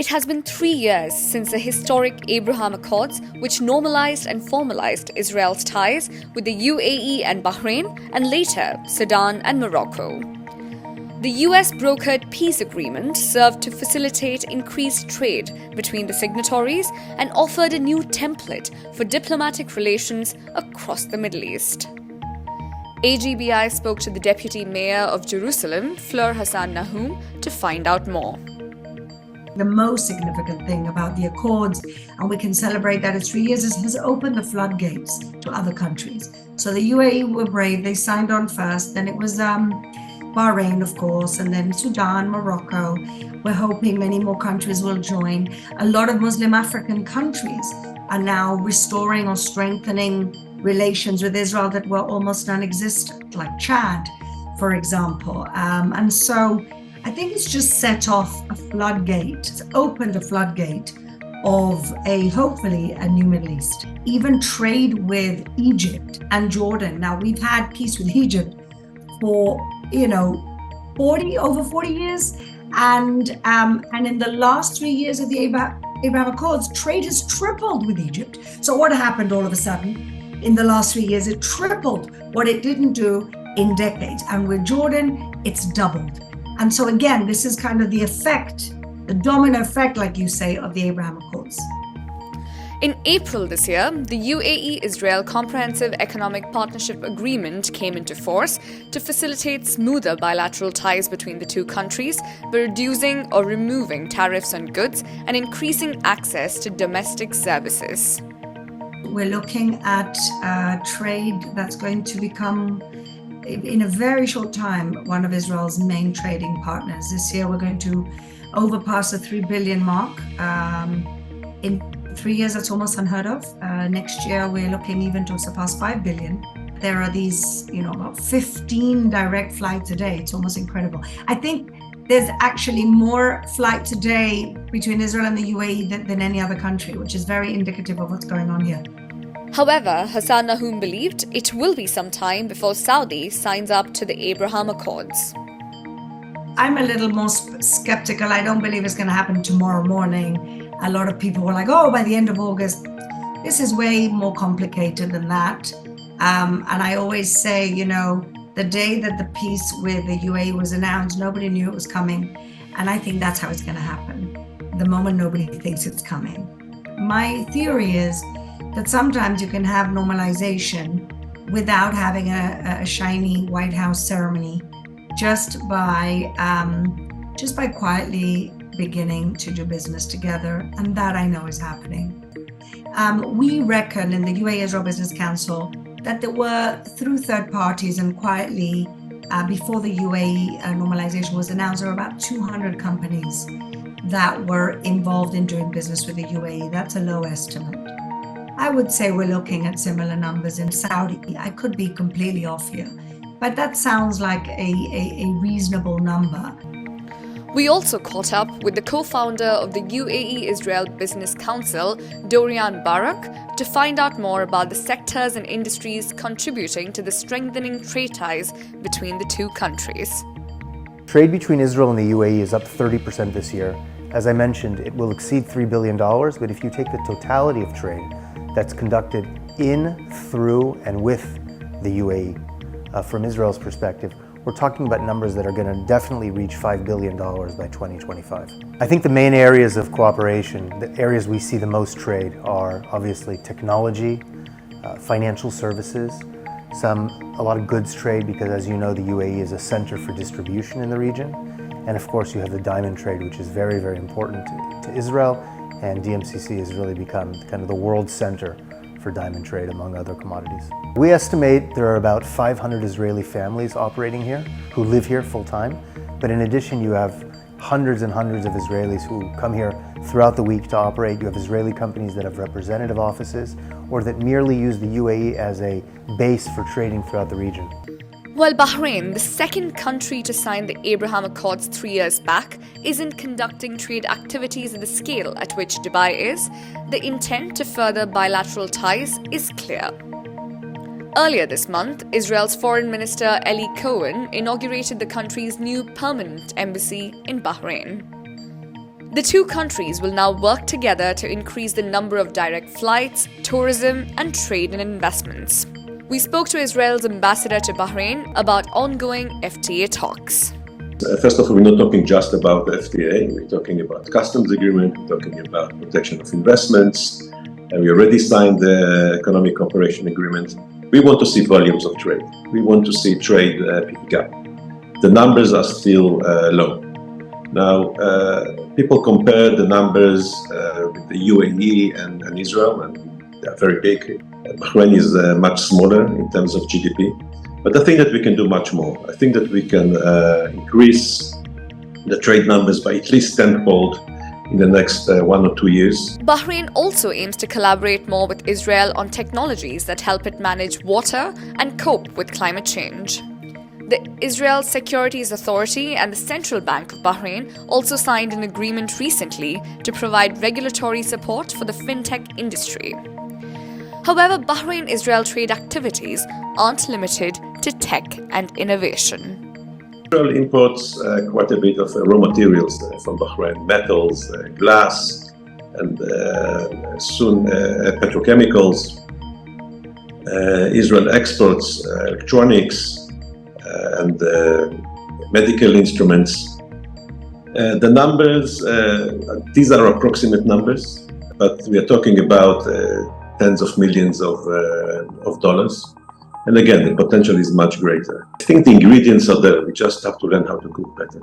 It has been 3 years since the historic Abraham Accords, which normalized and formalized Israel's ties with the UAE and Bahrain, and later Sudan and Morocco. The US brokered peace agreement served to facilitate increased trade between the signatories and offered a new template for diplomatic relations across the Middle East. AGBI spoke to the Deputy Mayor of Jerusalem, Fleur Hassan-Nahoum, to find out more. The most significant thing about the Accords, and we can celebrate that it's 3 years, has opened the floodgates to other countries. So the UAE were brave, they signed on first, then it was Bahrain, of course, and then Sudan, Morocco. We're hoping many more countries will join. A lot of Muslim African countries are now restoring or strengthening relations with Israel that were almost non-existent, like Chad, for example. And so I think it's just set off a floodgate. It's opened a floodgate of hopefully a new Middle East. Even trade with Egypt and Jordan. Now, we've had peace with Egypt for, over 40 years. And in the last 3 years of the Abraham Accords, trade has tripled with Egypt. So what happened all of a sudden in the last 3 years? It tripled what it didn't do in decades. And with Jordan, it's doubled. And so again, this is kind of the effect, the domino effect, like you say, of the Abraham Accords. In April this year, the UAE-Israel Comprehensive Economic Partnership Agreement came into force to facilitate smoother bilateral ties between the two countries by reducing or removing tariffs on goods and increasing access to domestic services. We're looking at trade that's going to become, in a very short time, one of Israel's main trading partners. This year, we're going to overpass the 3 billion mark. In 3 years, that's almost unheard of. Next year, we're looking even to surpass 5 billion. There are these, about 15 direct flights a day. It's almost incredible. I think there's actually more flights a day between Israel and the UAE than any other country, which is very indicative of what's going on here. However, Hassan-Nahoum believed it will be some time before Saudi signs up to the Abraham Accords. I'm a little more skeptical. I don't believe it's going to happen tomorrow morning. A lot of people were like, by the end of August. This is way more complicated than that. And I always say, the day that the peace with the UAE was announced, nobody knew it was coming. And I think that's how it's going to happen. The moment nobody thinks it's coming. My theory is that sometimes you can have normalization without having a shiny White House ceremony, just by quietly beginning to do business together, and that I know is happening. We reckon in the UAE Israel Business Council that there were, through third parties and quietly, before the UAE normalization was announced, there were about 200 companies that were involved in doing business with the UAE. That's a low estimate. I would say we're looking at similar numbers in Saudi. I could be completely off here, but that sounds like a reasonable number. We also caught up with the co-founder of the UAE-Israel Business Council, Dorian Barak, to find out more about the sectors and industries contributing to the strengthening trade ties between the two countries. Trade between Israel and the UAE is up 30% this year. As I mentioned, it will exceed $3 billion, but if you take the totality of trade that's conducted in, through, and with the UAE, from Israel's perspective, we're talking about numbers that are going to definitely reach $5 billion by 2025. I think the main areas of cooperation, the areas we see the most trade, are obviously technology, financial services, a lot of goods trade, because as you know, the UAE is a center for distribution in the region. And of course, you have the diamond trade, which is very, very important to Israel. And DMCC has really become kind of the world center for diamond trade, among other commodities. We estimate there are about 500 Israeli families operating here who live here full time. But in addition, you have hundreds and hundreds of Israelis who come here throughout the week to operate. You have Israeli companies that have representative offices or that merely use the UAE as a base for trading throughout the region. While Bahrain, the second country to sign the Abraham Accords 3 years back, isn't conducting trade activities at the scale at which Dubai is, the intent to further bilateral ties is clear. Earlier this month, Israel's Foreign Minister Eli Cohen inaugurated the country's new permanent embassy in Bahrain. The two countries will now work together to increase the number of direct flights, tourism, and trade and investments. We spoke to Israel's ambassador to Bahrain about ongoing FTA talks. First of all, we're not talking just about the FTA. We're talking about customs agreement. We're talking about protection of investments. And we already signed the economic cooperation agreement. We want to see volumes of trade. We want to see trade picking up. The numbers are still low. Now, people compare the numbers with the UAE and Israel, and they are very big. Bahrain is much smaller in terms of GDP. But I think that we can do much more. I think that we can increase the trade numbers by at least tenfold in the next 1 or 2 years. Bahrain also aims to collaborate more with Israel on technologies that help it manage water and cope with climate change. The Israel Securities Authority and the Central Bank of Bahrain also signed an agreement recently to provide regulatory support for the fintech industry. However, Bahrain-Israel trade activities aren't limited to tech and innovation. Israel imports quite a bit of raw materials from Bahrain, metals, glass, and soon petrochemicals. Israel exports electronics and medical instruments. The numbers, these are approximate numbers, but we are talking about tens of millions of dollars. And again, the potential is much greater. I think the ingredients are there. We just have to learn how to cook better.